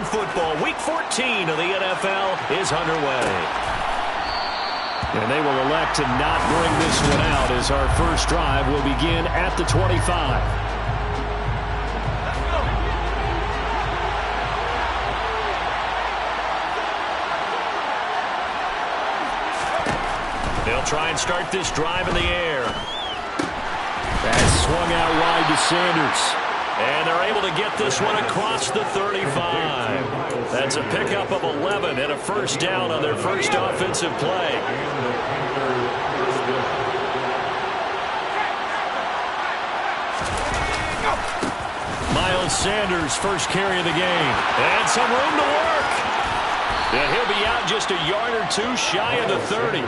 American football. Week 14 of the NFL is underway. And they will elect to not bring this one out as our first drive will begin at the 25. They'll try and start this drive in the air. That's swung out wide to Sanders. And they're able to get this one across the 35. That's a pickup of 11 and a first down on their first offensive play. Miles Sanders, first carry of the game. And some room to work. And he'll be out just a yard or two shy of the 30.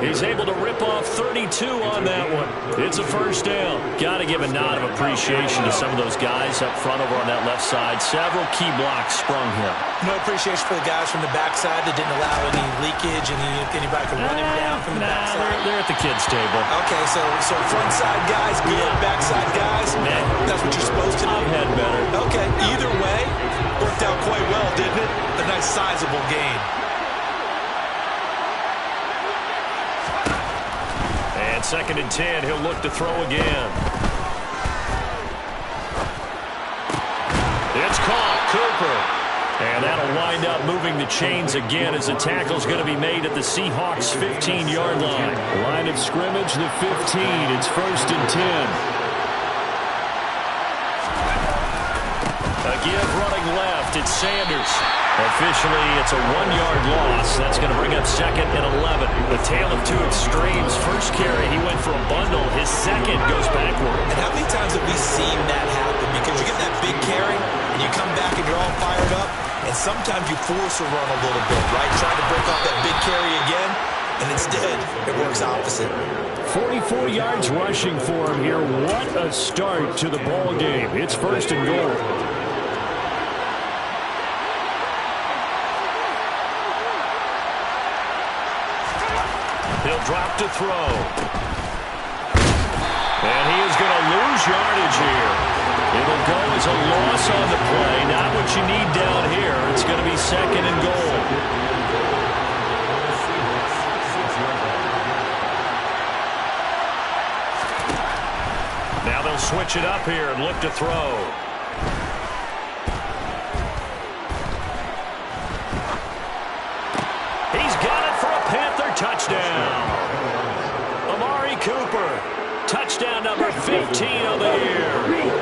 He's able to rip off 32 on that one. It's a first down. Got to give a nod of appreciation to some of those guys up front over on that left side. Several key blocks sprung here. No appreciation for the guys from the backside that didn't allow any leakage and anybody could run him down from the backside. They're at the kids' table. Okay, so front side guys good, backside guys, man, that's what you're supposed to do. I've had better. Okay, either way, worked out quite well, didn't it? A nice sizable gain. And 2nd and 10, he'll look to throw again. It's caught, Cooper. And that'll wind up moving the chains again as the tackle's going to be made at the Seahawks' 15-yard line. Line of scrimmage, the 15. It's 1st and 10. A give running left. It's Sanders. Officially, it's a 1-yard loss. That's going to bring up 2nd and 11. The tale of two extremes. First carry, he went for a bundle. His second goes backward. And how many times have we seen that happen? Because you get that big carry, and you come back and you're all fired up, and sometimes you force a run a little bit, right? Trying to break off that big carry again, and instead, it works opposite. 44 yards rushing for him here. What a start to the ball game. It's 1st and goal. He'll drop to throw. And he is going to lose yardage here. It'll go as a loss on the play. Not what you need down here. It's going to be 2nd and goal. Now they'll switch it up here and look to throw. He's got it for a Panther touchdown. Amari Cooper, touchdown number 15 of the year.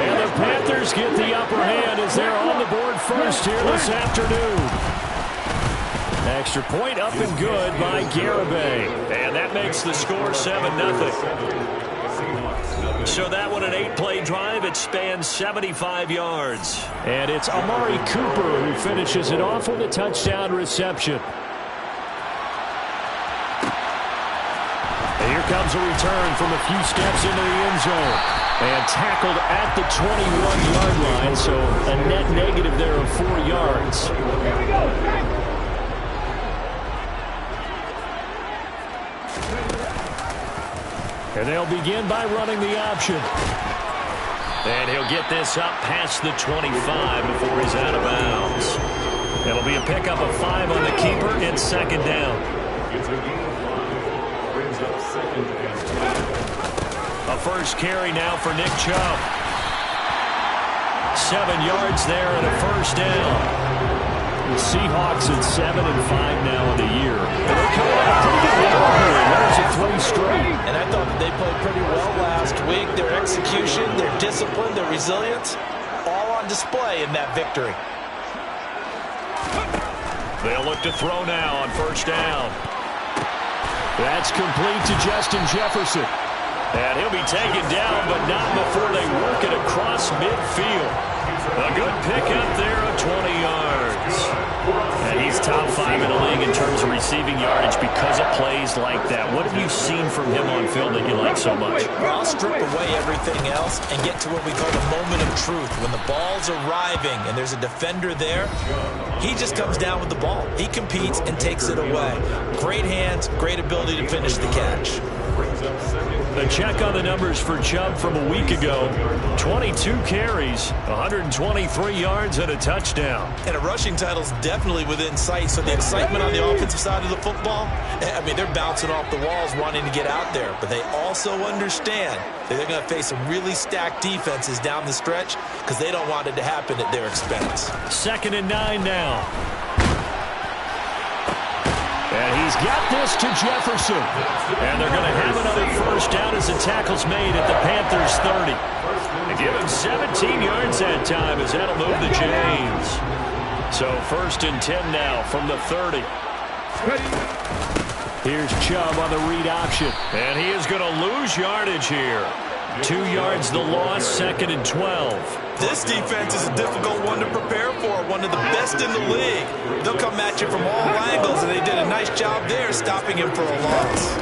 And the Panthers get the upper hand as they're on the board first here this afternoon. Extra point up and good by Garibay. And that makes the score 7-0. So that one, an 8-play drive. It spans 75 yards. And it's Amari Cooper who finishes it off with a touchdown reception. And here comes a return from a few steps into the end zone. And tackled at the 21-yard line, so a net negative there of 4 yards. Here we go. And they'll begin by running the option. And he'll get this up past the 25 before he's out of bounds. It'll be a pickup of 5 on the keeper and 2nd down. A first carry now for Nick Chubb. 7 yards there and a first down. The Seahawks at 7-5 now in the year. And they're coming out pretty good here. There's a 3 straight. And I thought that they played pretty well last week. Their execution, their discipline, their resilience, all on display in that victory. They'll look to throw now on first down. That's complete to Justin Jefferson. And he'll be taken down, but not before they work it across midfield. A good pickup there of 20 yards. And he's top 5 in the league in terms of receiving yardage because of plays like that. What have you seen from him on film that you like so much? Well, I'll strip away everything else and get to what we call the moment of truth. When the ball's arriving and there's a defender there, he just comes down with the ball. He competes and takes it away. Great hands, great ability to finish the catch. A check on the numbers for Chubb from a week ago. 22 carries, 123 yards, and a touchdown. And a rushing title is definitely within sight. So the excitement on the offensive side of the football, I mean, they're bouncing off the walls wanting to get out there. But they also understand that they're going to face some really stacked defenses down the stretch because they don't want it to happen at their expense. 2nd and 9 now. And he's got this to Jefferson. And they're going to have another first down as the tackle's made at the Panthers' 30. They give him 17 yards that time as that'll move the chains. So 1st and 10 now from the 30. Here's Chubb on the read option. And he is going to lose yardage here. 2 yards the loss, 2nd and 12. This defense is a difficult one to prepare for, one of the best in the league. They'll come at you from all angles, and they did a nice job there stopping him for a loss.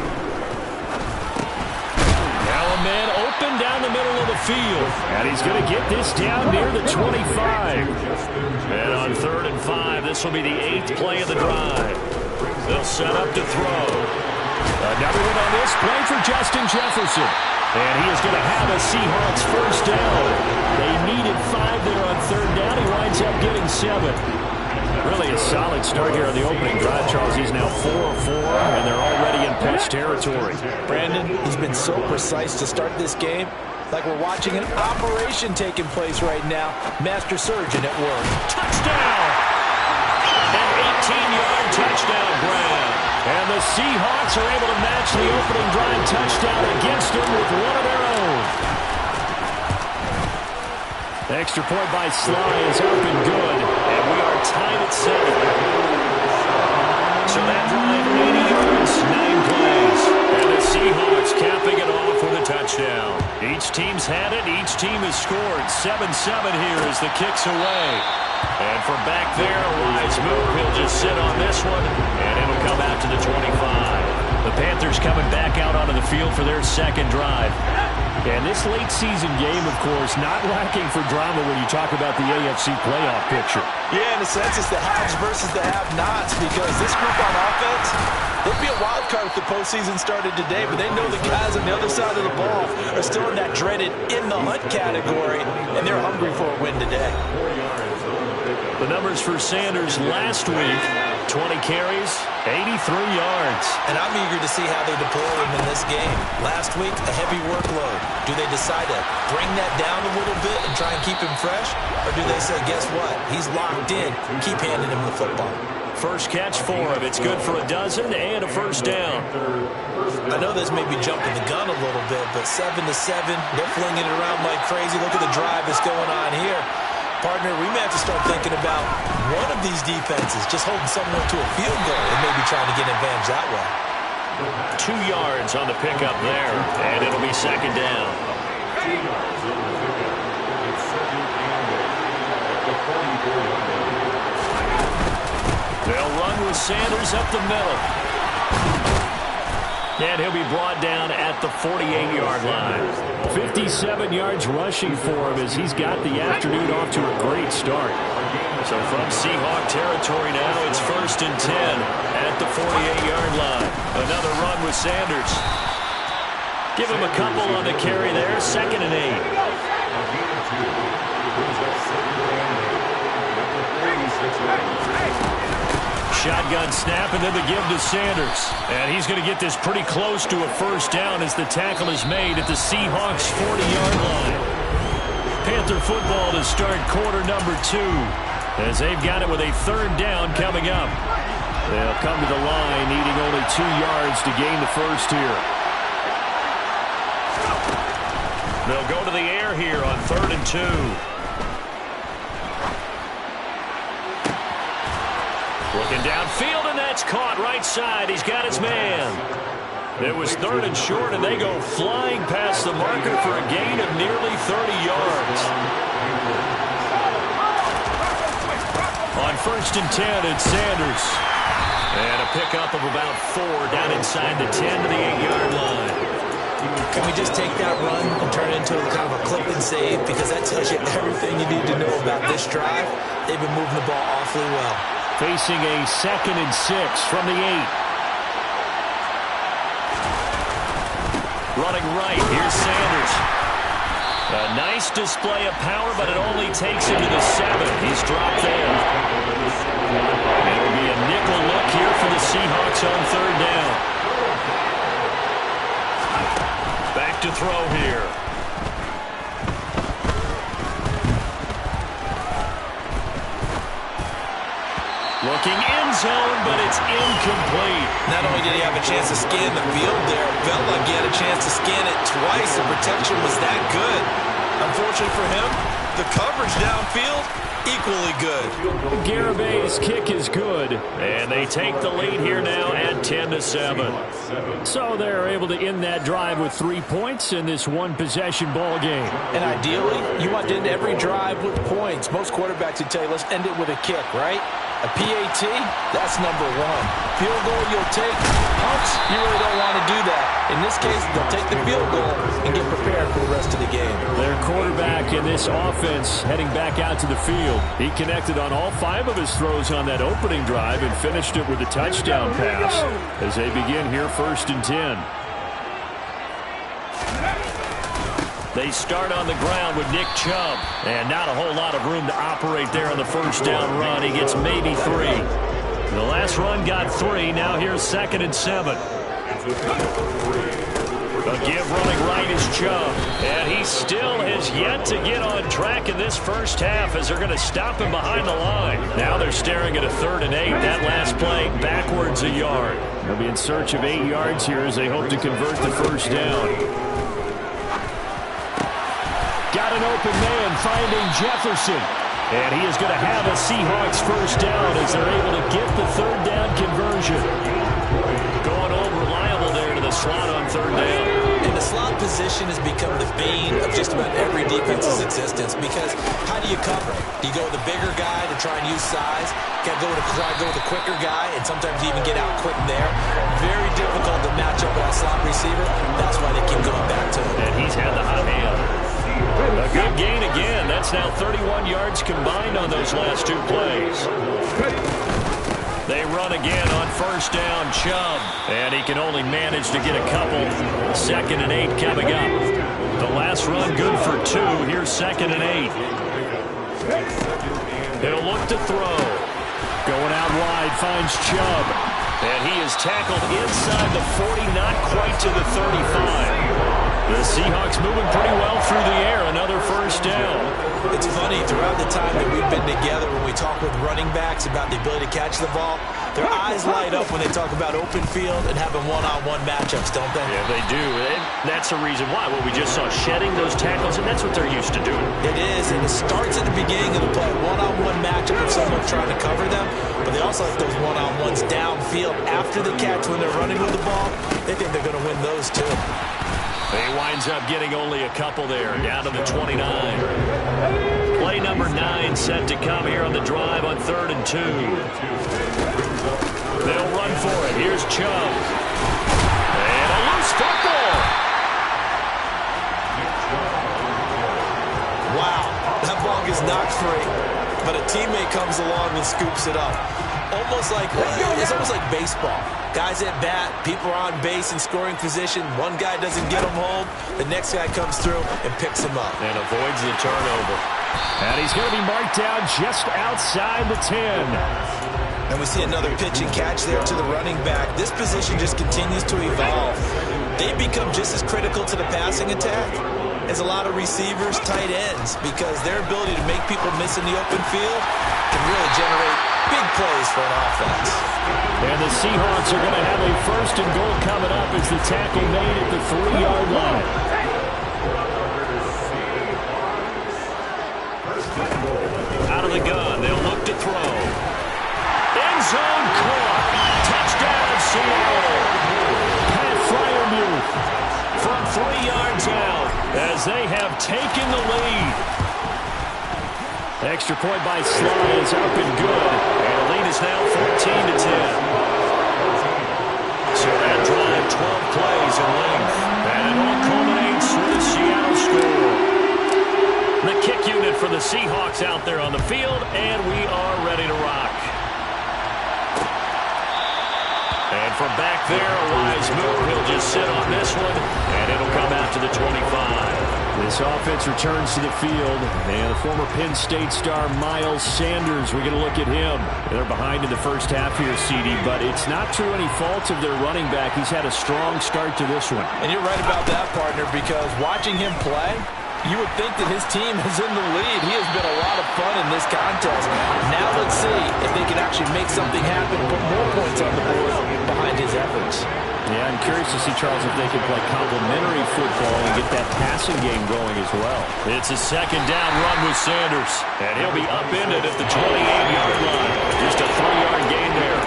Now a man open down the middle of the field, and he's going to get this down near the 25. And on 3rd and 5, this will be the 8th play of the drive. They'll set up to throw. Another one on this play for Justin Jefferson. And he is going to have a Seahawks first down. They needed 5 there on 3rd down. He winds up getting 7. Really a solid start here on the opening drive, Charles. He's now 4 of 4, and they're already in plus territory. Brandon, he's been so precise to start this game. Like we're watching an operation taking place right now. Master surgeon at work. Touchdown! An 18-yard touchdown grab. And the Seahawks are able to match the opening drive touchdown against him with one of their own. The extra point by Sly is up and good. And we are tied at 7. So that drive, 80 yards, 9 plays. And the Seahawks capping it off with a touchdown. Each team's had it. Each team has scored. 7-7 here as the kick's away. And from back there, a wise move. He'll just sit on this one, and it'll come out to the 25. The Panthers coming back out onto the field for their 2nd drive. And this late season game, of course, not lacking for drama when you talk about the AFC playoff picture. Yeah, in a sense, it's the haves versus the have-nots because this group on offense, they'd be a wild card if the postseason started today, but they know the guys on the other side of the ball are still in that dreaded in-the-hunt category, and they're hungry for a win today. The numbers for Sanders last week, 20 carries, 83 yards. And I'm eager to see how they deploy him in this game. Last week, a heavy workload. Do they decide to bring that down a little bit and try and keep him fresh? Or do they say, guess what? He's locked in. Keep handing him the football. First catch for him. It's good for a dozen and a first down. I know this may be jumping the gun a little bit, but 7-7, they're flinging it around like crazy. Look at the drive that's going on here. Partner, we may have to start thinking about one of these defenses just holding someone to a field goal and maybe trying to get an advantage that way. 2 yards on the pickup there, and it'll be 2nd down. They'll run with Sanders up the middle. And he'll be brought down at the 48-yard line. 57 yards rushing for him as he's got the afternoon off to a great start. So from Seahawk territory now, it's 1st and 10 at the 48-yard line. Another run with Sanders. Give him a couple on the carry there, 2nd and 8. Shotgun snap, and then the give to Sanders. And he's going to get this pretty close to a first down as the tackle is made at the Seahawks' 40-yard line. Panther football to start quarter number 2 as they've got it with a 3rd down coming up. They'll come to the line needing only 2 yards to gain the first here. They'll go to the air here on 3rd and 2. Looking downfield, and that's caught right side. He's got his man. It was 3rd and short, and they go flying past the marker for a gain of nearly 30 yards. On 1st and 10, it's Sanders. And a pickup of about 4 down inside the 10 to the 8-yard line. Can we just take that run and turn it into kind of a clip and save? Because that tells you everything you need to know about this drive. They've been moving the ball awfully well. Facing a 2nd and 6 from the 8. Running right, here's Sanders. A nice display of power, but it only takes him to the 7. He's dropped there. It'll be a nickel look here for the Seahawks on 3rd down. Back to throw here. Looking end zone, but it's incomplete. Not only did he have a chance to scan the field there, it felt like he had a chance to scan it twice. The protection was that good. Unfortunately for him, the coverage downfield, equally good. Garabay's kick is good. And they take the lead here now at 10-7. So they're able to end that drive with 3 points in this one-possession ball game. And ideally, you want to end every drive with points. Most quarterbacks would tell you, let's end it with a kick, right? A PAT, that's number 1. Field goal you'll take. Punts, you really don't want to do that. In this case, they'll take the field goal and get prepared for the rest of the game. Their quarterback in this offense heading back out to the field. He connected on all 5 of his throws on that opening drive and finished it with a touchdown pass as they begin here 1st and 10. They start on the ground with Nick Chubb. And not a whole lot of room to operate there on the 1st down run. He gets maybe 3. The last run got 3. Now here's 2nd and 7. A give running right is Chubb. And he still has yet to get on track in this first half as they're going to stop him behind the line. Now they're staring at a 3rd and 8. That last play backwards a yard. They'll be in search of 8 yards here as they hope to convert the 1st down. Got an open man finding Jefferson. And he is going to have a Seahawks 1st down as they're able to get the 3rd down conversion. Going over reliable there to the slot on 3rd down. And the slot position has become the bane of just about every defense's existence because how do you cover? Do you go with the bigger guy to try and use size? Got to try to go with the quicker guy, and sometimes you even get out quick there. Very difficult to match up with that slot receiver. That's why they keep going back to him. And he's had the hot hand. A good gain again. That's now 31 yards combined on those last 2 plays. They run again on 1st down, Chubb. And he can only manage to get a couple. 2nd and 8 coming up. The last run good for 2. Here's 2nd and 8. He'll look to throw. Going out wide, finds Chubb. And he is tackled inside the 40, not quite to the 35. The Seahawks moving pretty well through the air. Another 1st down. It's funny, throughout the time that we've been together, when we talk with running backs about the ability to catch the ball, their eyes light up when they talk about open field and having one-on-one matchups, don't they? Yeah, they do. And that's the reason why. Well, we just saw shedding those tackles, and that's what they're used to doing. It is, and it starts at the beginning of the play. One-on-one matchup of someone trying to cover them, but they also like those one-on-ones downfield after the catch when they're running with the ball. They think they're going to win those, too. He winds up getting only a couple there, down to the 29. Play number 9 set to come here on the drive on 3rd and 2. They'll run for it. Here's Chubb. And a loose football. Wow, that ball gets knocked free, but a teammate comes along and scoops it up. It's almost like baseball. Guys at bat, people are on base in scoring position. One guy doesn't get him home. The next guy comes through and picks him up. And avoids the turnover. And he's going to be marked down just outside the 10. And we see another pitch and catch there to the running back. This position just continues to evolve. They become just as critical to the passing attack as a lot of receivers, tight ends, because their ability to make people miss in the open field can really generate big plays for an offense. And the Seahawks are going to have a 1st and goal coming up as the tackle made at the 3-yard line. Out of the gun, they'll look to throw. End zone caught. Touchdown, Seattle. Pat Fryermuth from 3 yards out as they have taken the lead. Extra point by Sly is up and good. And the lead is now 14-10. So that drive, 12 plays in length. And it all culminates with a Seattle score. The kick unit for the Seahawks out there on the field, and we are ready to rock. And from back there, a wise move. He'll He'll just sit on this one, and it'll come out to the 25. This offense returns to the field, and the former Penn State star Miles Sanders, we're going to look at him. They're behind in the first half here, CD, but it's not through any fault of their running back. He's had a strong start to this one. And you're right about that, partner, because watching him play, you would think that his team is in the lead. He has been a lot of fun in this contest. Now let's see if they can actually make something happen, put more points on the board behind his efforts. Yeah, I'm curious to see, Charles, if they can play complementary football and get that passing game going as well. It's a second down run with Sanders, and he'll be upended at the 28-yard line. Just a 3-yard gain there.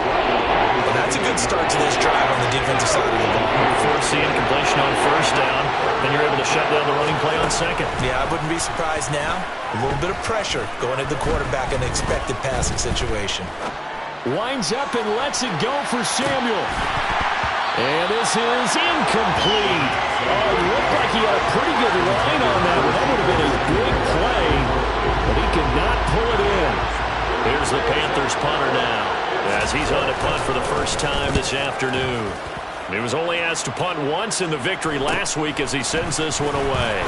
Well, that's a good start to this drive on the defensive side of the ball. You force the incompletion on first down, then you're able to shut down the running play on second. Yeah, I wouldn't be surprised now. A little bit of pressure going at the quarterback in an expected passing situation. Winds up and lets it go for Samuel. And this is incomplete. Oh, it looked like he had a pretty good line on that one. That would have been a big play, but he could not pull it in. Here's the Panthers punter now, as he's on to punt for the first time this afternoon. He was only asked to punt once in the victory last week as he sends this one away.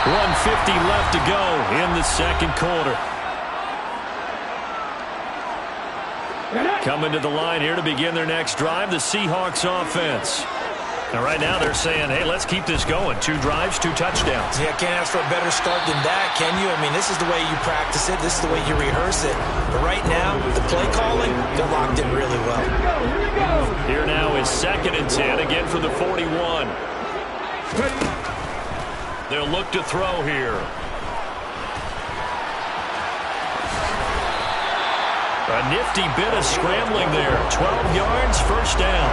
1:50 left to go in the second quarter. Coming to the line here to begin their next drive, the Seahawks offense. And right now they're saying, hey, let's keep this going. 2 drives, 2 touchdowns. Yeah, can't ask for a better start than that, can you? I mean, this is the way you practice it. This is the way you rehearse it. But right now, the play calling, they're locked in really well. Here now is 2nd and 10, again for the 41. They'll look to throw here. A nifty bit of scrambling there. 12 yards, first down.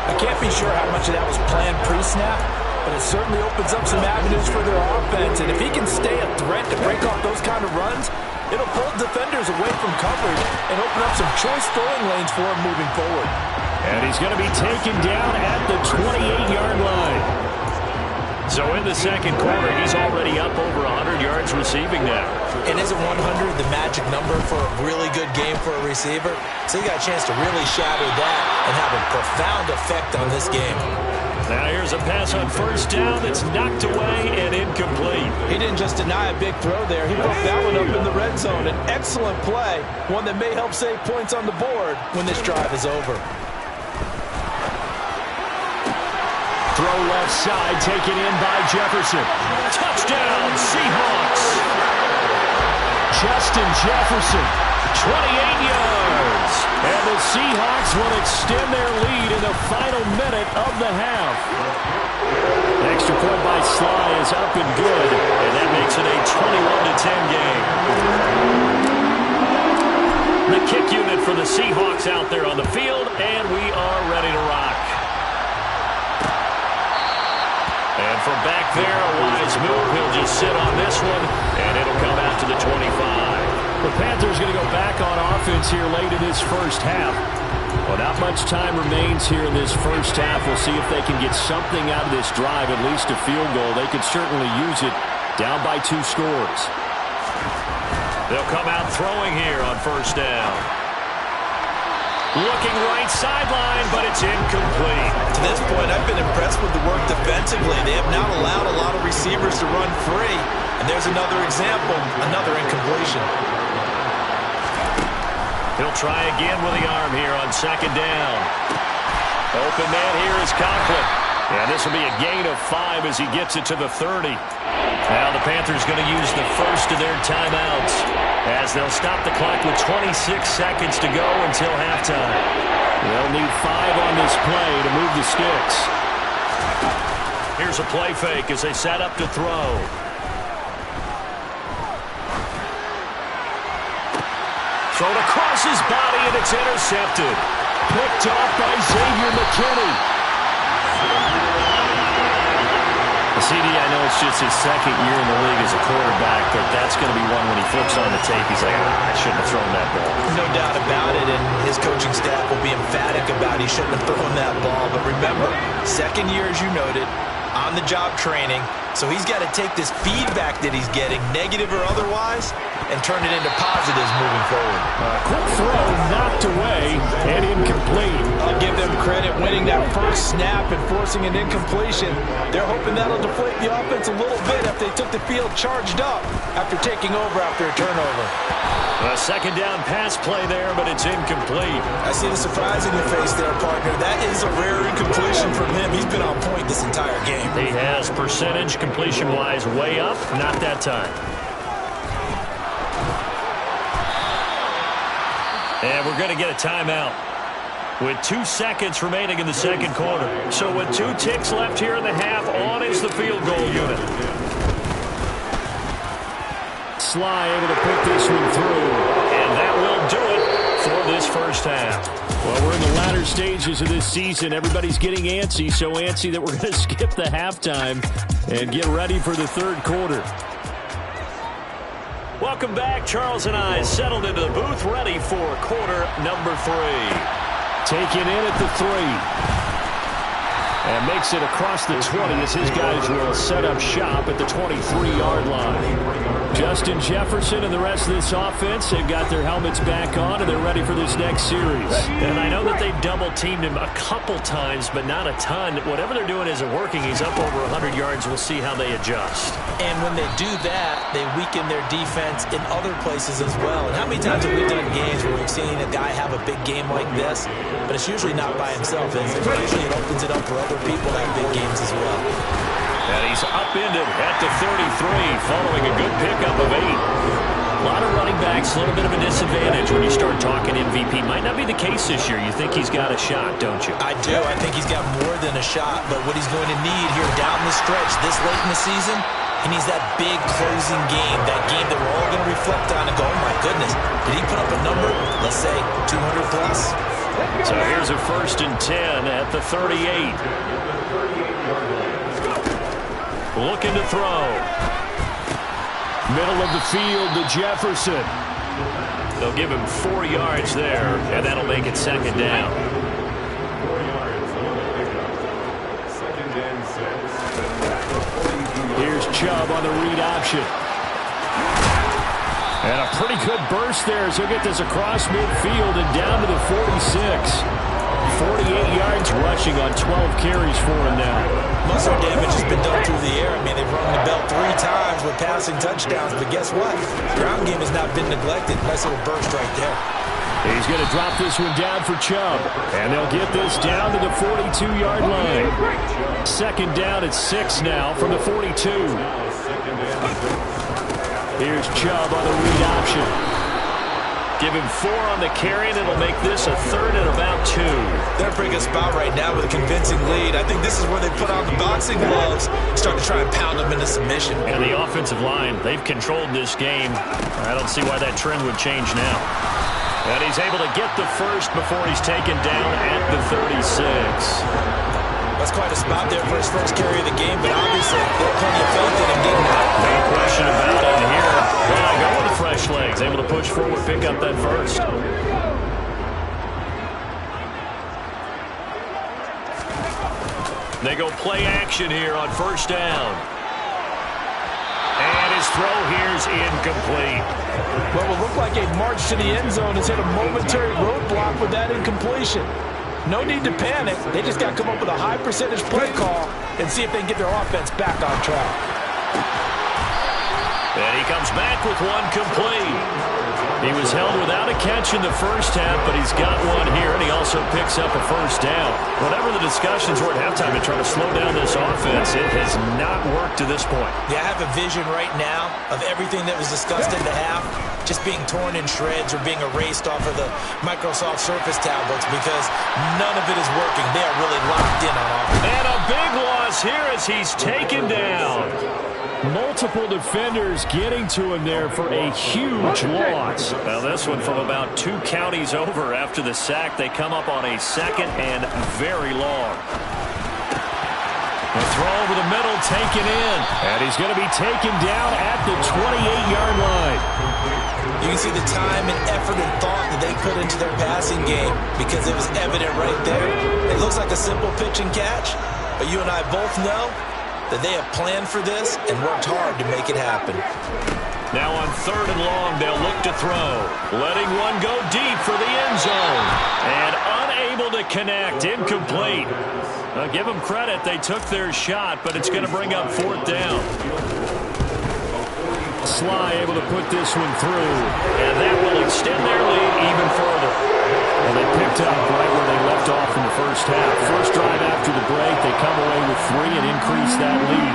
I can't be sure how much of that was planned pre-snap, but it certainly opens up some avenues for their offense. And if he can stay a threat to break off those kind of runs, it'll pull defenders away from coverage and open up some choice throwing lanes for him moving forward. And he's going to be taken down at the 28-yard line. So in the second quarter, he's already up over 100 yards receiving now. And isn't 100 the magic number for a really good game for a receiver? So he got a chance to really shatter that and have a profound effect on this game. Now here's a pass on first down that's knocked away and incomplete. He didn't just deny a big throw there. He broke that one up in the red zone. An excellent play, one that may help save points on the board when this drive is over. Throw left side, taken in by Jefferson. Touchdown, Seahawks. Justin Jefferson, 28 yards. And the Seahawks will extend their lead in the final minute of the half. Extra point by Sly is up and good, and that makes it a 21-10 game. The kick unit for the Seahawks out there on the field, and we are ready to rock. And from back there, a wise move. He'll just sit on this one, and it'll come out to the 25. The Panthers going to go back on offense here late in this first half. Well, not much time remains here in this first half. We'll see if they can get something out of this drive, at least a field goal. They could certainly use it down by 2 scores. They'll come out throwing here on first down. Looking right sideline, but it's incomplete. To this point, I've been impressed with the work defensively. They have not allowed a lot of receivers to run free. And there's another example, another incompletion. He'll try again with the arm here on second down. Open man here is Conklin. And this will be a gain of 5 as he gets it to the 30. Now the Panthers going to use the first of their timeouts as they'll stop the clock with 26 seconds to go until halftime. They'll need 5 on this play to move the sticks. Here's a play fake as they set up to throw. Thrown across his body, and it's intercepted. Picked off by Xavier McKinney. CD, I know it's just his second year in the league as a quarterback, but that's going to be one when he flips on the tape. He's like, I shouldn't have thrown that ball. No doubt about it, and his coaching staff will be emphatic about he shouldn't have thrown that ball. But remember, second year, as you noted, on-the-job training. So he's got to take this feedback that he's getting, negative or otherwise, and turn it into positives moving forward. Quick throw knocked away and incomplete. I'll give them credit winning that first snap and forcing an incompletion. They're hoping that'll deflate the offense a little bit if they took the field charged up after taking over after a turnover. A second down pass play there, but it's incomplete. I see the surprise in your face there, partner. That is a rare incompletion from him. He's been on point this entire game. He has percentage completion-wise way up, not that time. And we're going to get a timeout with 2 seconds remaining in the second quarter. So with 2 ticks left here in the half, on is the field goal unit. Sly able to put this one through. And that will do it for this first half. Well, we're in the latter stages of this season. Everybody's getting antsy, so antsy that we're going to skip the halftime and get ready for the third quarter. Welcome back. Charles and I settled into the booth, ready for quarter number 3. Taken in at the 3. And makes it across the 20 as his guys will set up shop at the 23-yard line. Justin Jefferson and the rest of this offense, they've got their helmets back on, and they're ready for this next series. And I know that they've double-teamed him a couple times, but not a ton. Whatever they're doing isn't working. He's up over 100 yards. We'll see how they adjust. And when they do that, they weaken their defense in other places as well. And how many times have we done games where we've seen a guy have a big game like this, but it's usually not by himself, is it? Usually it opens it up for other people that have big games as well. And he's upended at the 33, following a good pickup of 8. A lot of running backs, a little bit of a disadvantage when you start talking MVP. Might not be the case this year. You think he's got a shot, don't you? I do. I think he's got more than a shot, but what he's going to need here down the stretch this late in the season, he needs that big closing game, that game that we're all going to reflect on and go, oh my goodness, did he put up a number, let's say 200 plus? So here's a 1st and 10 at the 38. Looking to throw. Middle of the field to Jefferson. They'll give him 4 yards there, and that'll make it 2nd down. Here's Chubb on the read option. And a pretty good burst there as he'll get this across midfield and down to the 46. 48 yards rushing on 12 carries for him now. Muscle damage has been done through the air. I mean, they've rung the bell 3 times with passing touchdowns, but guess what? Ground game has not been neglected. Nice little burst right there. He's going to drop this one down for Chubb. And they'll get this down to the 42-yard line. 2nd down at 6 now from the 42. Here's Chubb on the read option. Give him 4 on the carry, and it'll make this a 3rd and about 2. They're in a pretty good spot right now with a convincing lead. I think this is where they put on the boxing gloves and start to try and pound them into submission. And the offensive line, they've controlled this game. I don't see why that trend would change now. And he's able to get the first before he's taken down at the 36. That's quite a spot there for his first carry of the game, but obviously they have plenty of faith in him getting out. No question about it here. Well, I go with the fresh legs, able to push forward, pick up that first. They go play action here on 1st down. And his throw here's incomplete. What will look like a march to the end zone has hit a momentary roadblock with that incompletion. No need to panic. They just got to come up with a high percentage play call and see if they can get their offense back on track. And he comes back with one complete. He was held without a catch in the first half, but he's got one here, and he also picks up a 1st down. Whatever the discussions were at halftime to try to slow down this offense, it has not worked to this point. Yeah, I have a vision right now of everything that was discussed in the half just being torn in shreds or being erased off of the Microsoft Surface tablets because none of it is working. They are really locked in on offense. And a big loss here as he's taken down. Multiple defenders getting to him there for a huge loss. Now this one from about 2 counties over after the sack. They come up on a 2nd and very long. A throw over the middle taken in. And he's going to be taken down at the 28-yard line. You can see the time and effort and thought that they put into their passing game because it was evident right there. It looks like a simple pitch and catch, but you and I both know that they have planned for this and worked hard to make it happen. Now on 3rd and long, they'll look to throw. Letting one go deep for the end zone. And unable to connect. Incomplete. Give them credit. They took their shot, but it's going to bring up 4th down. Sly able to put this one through. And that will extend their lead even further. And they picked up right where they left off in the first half. First drive after the break, they come away with 3 and increase that lead.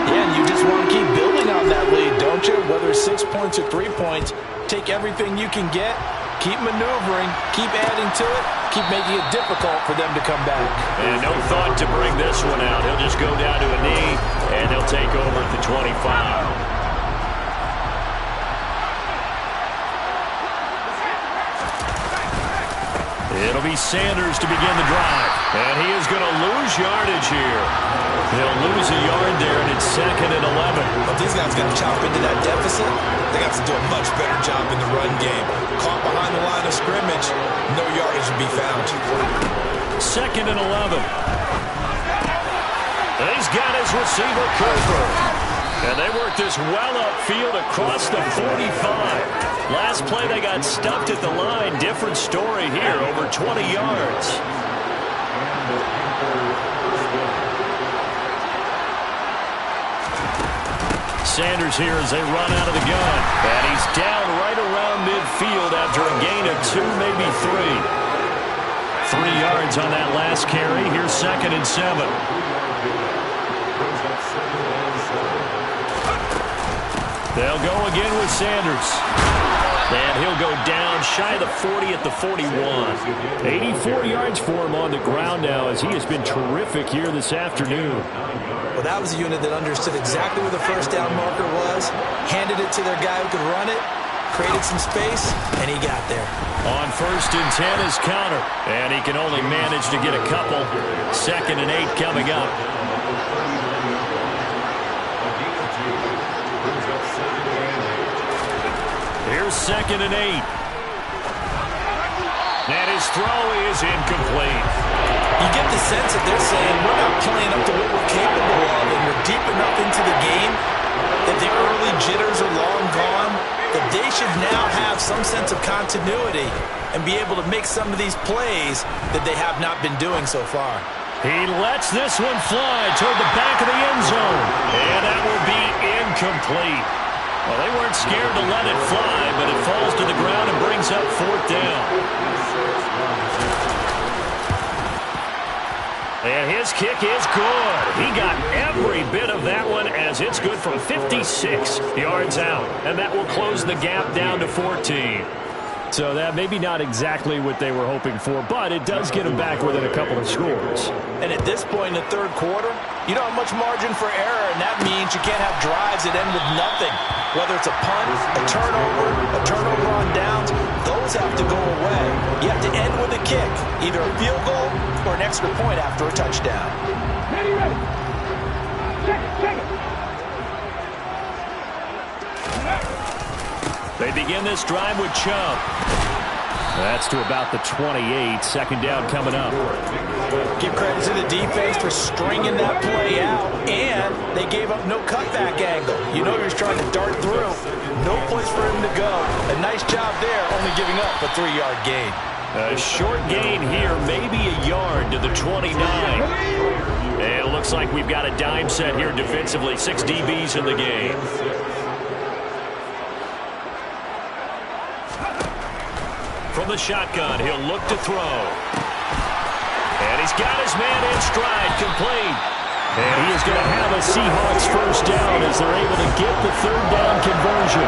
Yeah, and you just want to keep building on that lead, don't you? Whether it's 6 points or 3 points, take everything you can get, keep maneuvering, keep adding to it, keep making it difficult for them to come back. And no thought to bring this one out. He'll just go down to a knee, and they'll take over at the 25. It'll be Sanders to begin the drive. And he is going to lose yardage here. He'll lose a yard there, and it's 2nd and 11. But these guys got to chop into that deficit. They got to do a much better job in the run game. Caught behind the line of scrimmage, no yardage will be found. 2nd and 11. And he's got his receiver, Cooper. And they work this well upfield across the 45. Last play, they got stuffed at the line. Different story here, over 20 yards. Sanders here as they run out of the gun. And he's down right around midfield after a gain of 2, maybe 3. 3 yards on that last carry. Here's 2nd and 7. They'll go again with Sanders. And he'll go down shy of the 40 at the 41. 84 yards for him on the ground now as he has been terrific here this afternoon. Well, that was a unit that understood exactly where the first down marker was, handed it to their guy who could run it, created some space, and he got there. On 1st and 10 is counter. And he can only manage to get a couple. 2nd and 8 coming up. Here's 2nd and 8. And his throw is incomplete. You get the sense that they're saying we're not playing up to what we're capable of, and we're deep enough into the game that the early jitters are long gone, that they should now have some sense of continuity and be able to make some of these plays that they have not been doing so far. He lets this one fly toward the back of the end zone. And that will be incomplete. Well, they weren't scared to let it fly, but it falls to the ground and brings up 4th down. And his kick is good. He got every bit of that one as it's good from 56 yards out. And that will close the gap down to 14. So that maybe not exactly what they were hoping for, but it does get them back within a couple of scores. And at this point in the 3rd quarter, you don't have much margin for error, and that means you can't have drives that end with nothing. Whether it's a punt, a turnover on downs, those have to go away. You have to end with a kick, either a field goal or an extra point after a touchdown. Ready. Check it. They begin this drive with Chubb. That's to about the 28. 2nd down coming up. Give credit to the defense for stringing that play out, and they gave up no cutback angle. You know he was trying to dart through. No place for him to go. A nice job there, only giving up a 3-yard gain. A short gain here, maybe a yard to the 29. And it looks like we've got a dime set here defensively. 6 DBs in the game. From the shotgun, he'll look to throw. And he's got his man in stride, complete. And he is going to have a Seahawks first down as they're able to get the 3rd down conversion.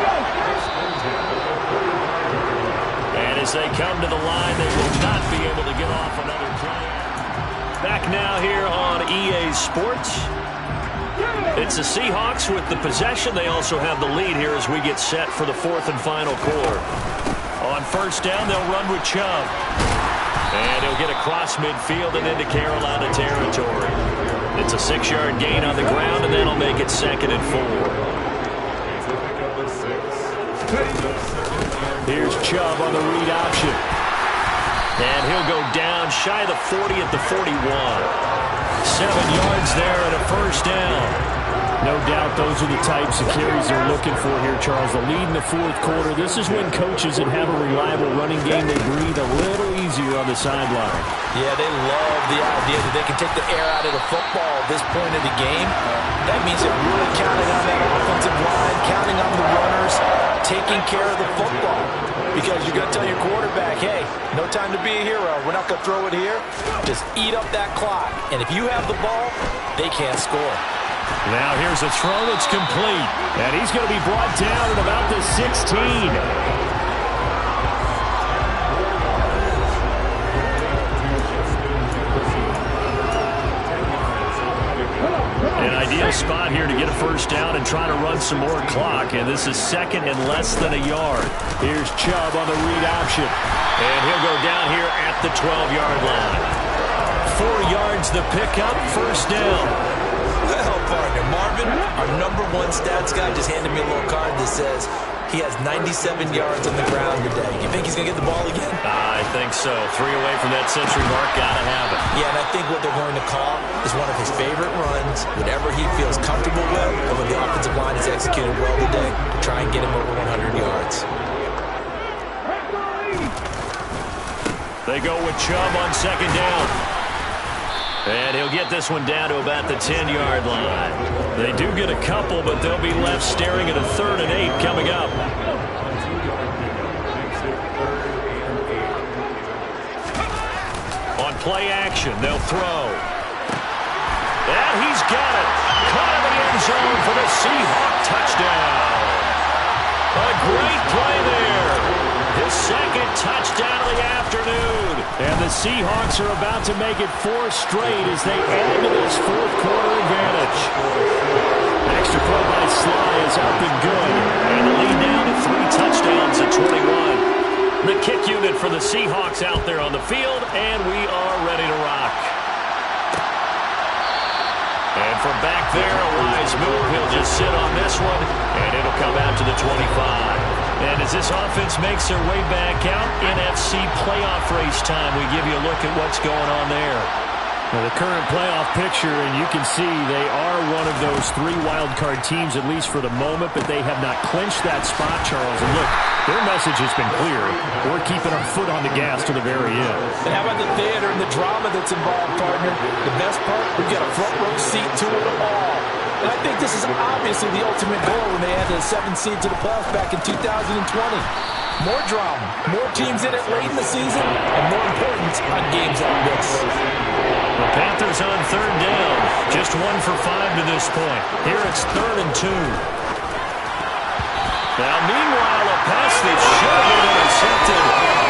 And as they come to the line, they will not be able to get off another play. Back now here on EA Sports. It's the Seahawks with the possession. They also have the lead here as we get set for the 4th and final quarter. On 1st down, they'll run with Chubb. And he'll get across midfield and into Carolina territory. It's a 6-yard gain on the ground, and that'll make it 2nd and 4. Here's Chubb on the read option. And he'll go down shy of the 40 at the 41. 7 yards there and a first down. No doubt those are the types of carries they're looking for here, Charles. The lead in the fourth quarter. This is when coaches that have a reliable running game, they breathe a little easier on the sideline. Yeah, they love the idea that they can take the air out of the football at this point of the game. That means they're really counting on that offensive line, counting on the runners, taking care of the football. Because you're going to tell your quarterback, hey, no time to be a hero. We're not going to throw it here. Just eat up that clock. And if you have the ball, they can't score. Now here's a throw that's complete. And he's going to be brought down at about the 16. An ideal spot here to get a first down and try to run some more clock. And this is second and less than a yard. Here's Chubb on the read option. And he'll go down here at the 12-yard line. 4 yards the pickup, first down. Well, partner, Marvin, our #1 stats guy, just handed me a little card that says he has 97 yards on the ground today. You think he's going to get the ball again? I think so. 3 away from that century mark. Got to have it. Yeah, and I think what they're going to call is one of his favorite runs, whatever he feels comfortable with, and when the offensive line is executed well today, to try and get him over 100 yards. They go with Chubb on second down. And he'll get this one down to about the 10-yard line. They do get a couple, but they'll be left staring at a 3rd and 8 coming up. On play action, they'll throw. And he's got it. Caught in the end zone for the Seahawk touchdown. A great play there. His second touchdown of the afternoon. And the Seahawks are about to make it 4 straight as they add to this fourth quarter advantage. Extra point by Sly is up and good. And the lead now to 3 touchdowns at 21. The kick unit for the Seahawks out there on the field, and we are ready to rock. And from back there, a wise move. He'll just sit on this one, and it'll come out to the 25. And as this offense makes their way back out, NFC playoff race time, we give you a look at what's going on there. Now the current playoff picture, and you can see they are one of those 3 wild card teams, at least for the moment, but they have not clinched that spot, Charles. And look, their message has been clear. We're keeping our foot on the gas to the very end. And how about the theater and the drama that's involved, partner? The best part, we've got a front row seat to it all. And I think this is obviously the ultimate goal when they added a 7th seed to the playoffs back in 2020. More drama, more teams in it late in the season, and more importance on games like this. The Panthers on 3rd down. Just 1 for 5 to this point. Here it's 3rd and 2. Now, meanwhile, a pass that should have been intercepted.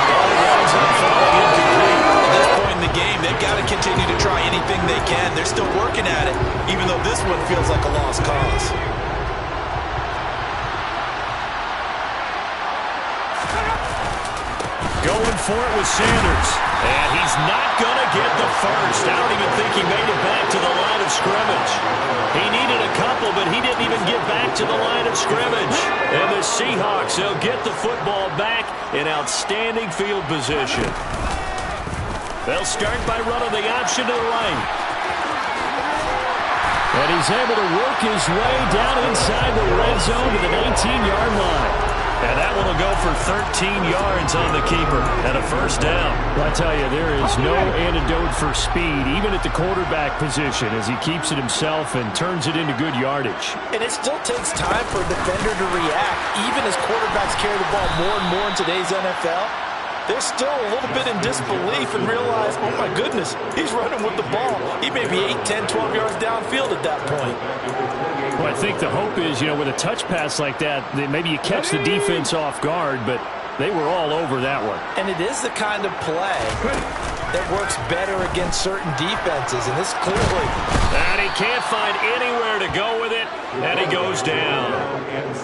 Ball winds up falling incomplete. At this point in the game, they've got to continue to try anything they can. They're still working at it, even though this one feels like a lost cause. Going for it with Sanders. And he's not going to get the first. I don't even think he made it back to the line of scrimmage. He needed a couple, but he didn't even get back to the line of scrimmage. And the Seahawks, they'll get the football back in outstanding field position. They'll start by running the option to the right. And he's able to work his way down inside the red zone to the 19-yard line. And that one will go for 13 yards on the keeper and a first down. Well, I tell you, there is no antidote for speed, even at the quarterback position, as he keeps it himself and turns it into good yardage. And it still takes time for a defender to react, even as quarterbacks carry the ball more and more in today's NFL. They're still a little bit in disbelief and realize, oh my goodness, he's running with the ball. He may be 8, 10, 12 yards downfield at that point. Well, I think the hope is, with a touch pass like that maybe you catch the defense off guard, but they were all over that one. And it is the kind of play that works better against certain defenses, and this clearly. And he can't find anywhere to go with it, and he goes down.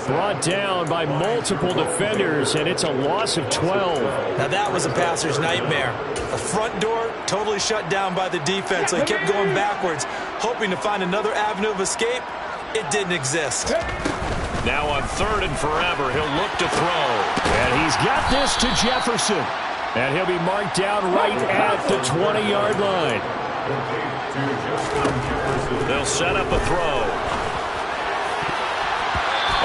Brought down by multiple defenders, and it's a loss of 12. Now that was a passer's nightmare. A front door totally shut down by the defense, so he kept going backwards, hoping to find another avenue of escape. It didn't exist. Now on 3rd and forever, he'll look to throw. And he's got this to Jefferson. And he'll be marked down right at the 20-yard line. They'll set up a throw.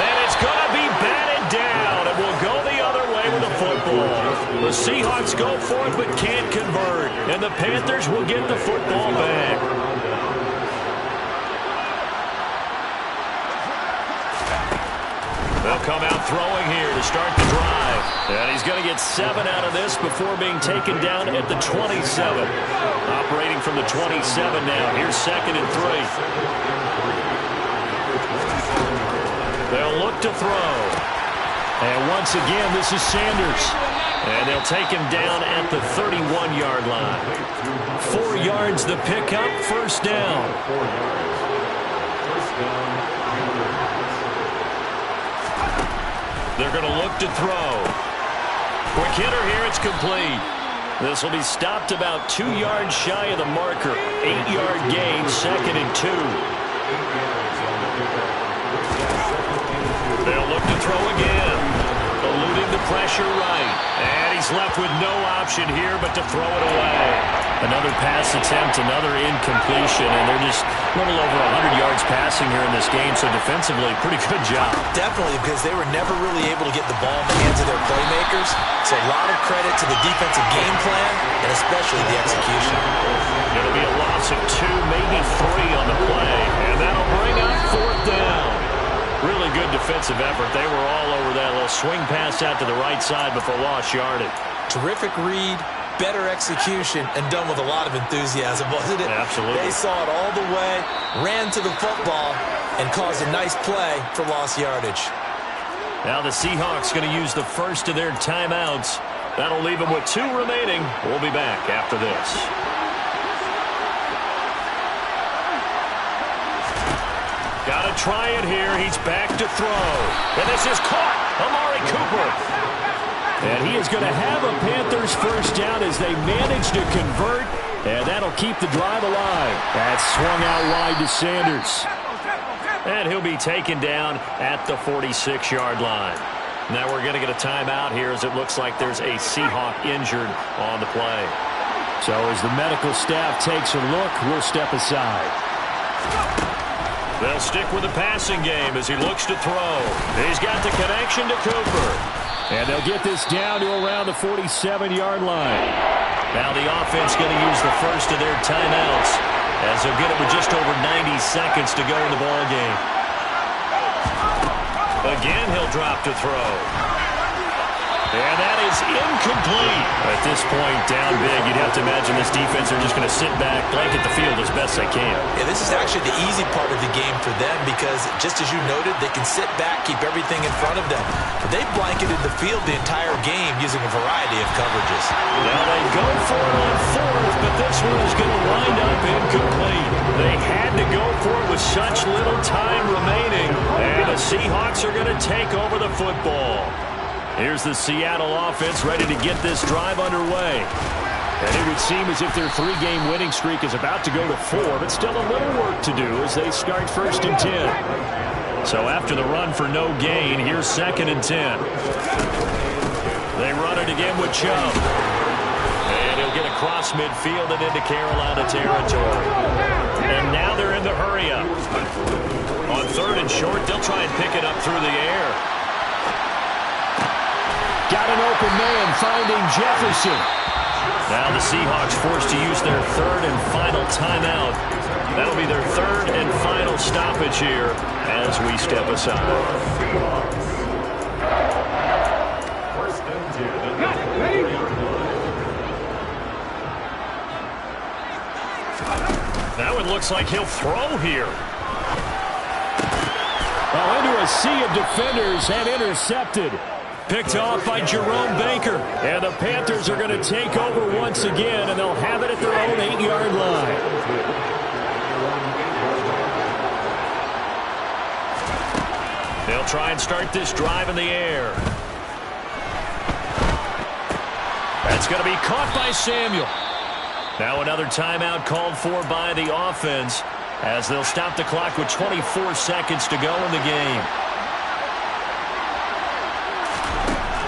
And it's going to be batted down. And will go the other way with the football. The Seahawks go for it but can't convert. And the Panthers will get the football back. They'll come out throwing here to start the drive. And he's going to get 7 out of this before being taken down at the 27. Operating from the 27 now. Here's 2nd and 3. They'll look to throw. And once again, this is Sanders. And they'll take him down at the 31-yard line. 4 yards the pickup, first down. They're going to look to throw. Quick hitter here, it's complete. This will be stopped about 2 yards shy of the marker. 8-yard gain, 2nd and 2. They'll look to throw again. Eluding the pressure right. And he's left with no option here but to throw it away. Another pass attempt, another incompletion, and they're just a little over 100 yards passing here in this game, so defensively, pretty good job. Definitely, because they were never really able to get the ball in the hands of their playmakers. So a lot of credit to the defensive game plan, and especially the execution. It'll be a loss of 2, maybe 3 on the play, and that'll bring up 4th down. Really good defensive effort. They were all over that little swing pass out to the right side before lost yardage. Terrific read, better execution, and done with a lot of enthusiasm, wasn't it? Absolutely. They saw it all the way, ran to the football, and caused a nice play for lost yardage. Now the Seahawks going to use the first of their timeouts. That'll leave them with 2 remaining. We'll be back after this. Got to try it here. He's back to throw. And this is caught. Amari Cooper. And he is going to have a Panthers first down as they manage to convert. And that'll keep the drive alive. That's swung out wide to Sanders. And he'll be taken down at the 46-yard line. Now we're going to get a timeout here as it looks like there's a Seahawk injured on the play. So as the medical staff takes a look, we'll step aside. They'll stick with the passing game as he looks to throw. He's got the connection to Cooper. And they'll get this down to around the 47-yard line. Now the offense going to use the first of their timeouts as they'll get it with just over 90 seconds to go in the ballgame. Again, he'll drop to throw. And that is incomplete. At this point, down big, you'd have to imagine this defense are just going to sit back, blanket the field as best they can. Yeah, this is actually the easy part of the game for them because, just as you noted, they can sit back, keep everything in front of them. But they blanketed the field the entire game using a variety of coverages. Now they go for it on 4th, but this one is going to wind up incomplete. They had to go for it with such little time remaining, and the Seahawks are going to take over the football. Here's the Seattle offense ready to get this drive underway. And it would seem as if their 3-game winning streak is about to go to 4, but still a little work to do as they start 1st and 10. So after the run for no gain, here's 2nd and 10. They run it again with Chubb. And he'll get across midfield and into Carolina territory. And now they're in the hurry-up. On 3rd and short, they'll try and pick it up through the air. Got an open man finding Jefferson. Now the Seahawks forced to use their 3rd and final timeout. That'll be their 3rd and final stoppage here as we step aside. Now it looks like he'll throw here. Well, into a sea of defenders and intercepted. Picked off by Jerome Baker. And the Panthers are going to take over once again, and they'll have it at their own 8-yard line. They'll try and start this drive in the air. That's going to be caught by Samuel. Now another timeout called for by the offense as they'll stop the clock with 24 seconds to go in the game.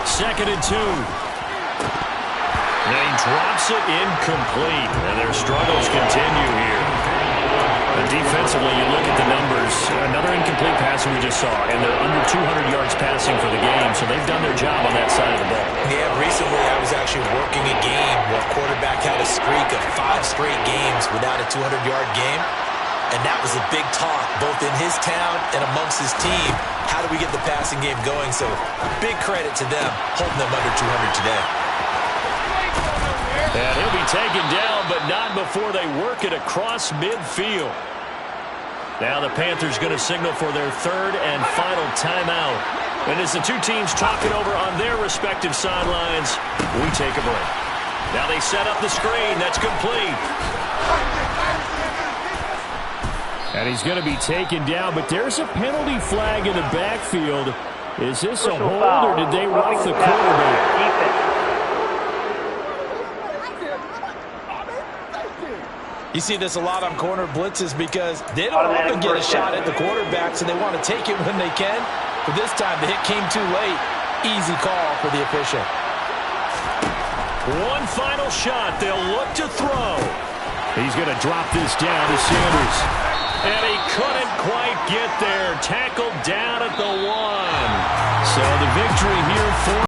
2nd and 2. And he drops it incomplete. And their struggles continue here. And defensively, you look at the numbers. Another incomplete pass we just saw. And they're under 200 yards passing for the game. So they've done their job on that side of the ball. Yeah, recently I was actually working a game where a quarterback had a streak of 5 straight games without a 200-yard game. And that was a big talk, both in his town and amongst his team. How do we get the passing game going? So big credit to them, holding them under 200 today. And he'll be taken down, but not before they work it across midfield. Now the Panthers going to signal for their third and final timeout. And as the two teams talk it over on their respective sidelines, we take a break. Now they set up the screen. That's complete. And he's going to be taken down, but there's a penalty flag in the backfield. Is this a hold, or did they rough the quarterback? You see this a lot on corner blitzes because they don't often get a shot at the quarterback, so they want to take it when they can. But this time, the hit came too late. Easy call for the official. One final shot. They'll look to throw. He's going to drop this down to Sanders. And he couldn't quite get there. Tackled down at the 1. So the victory here for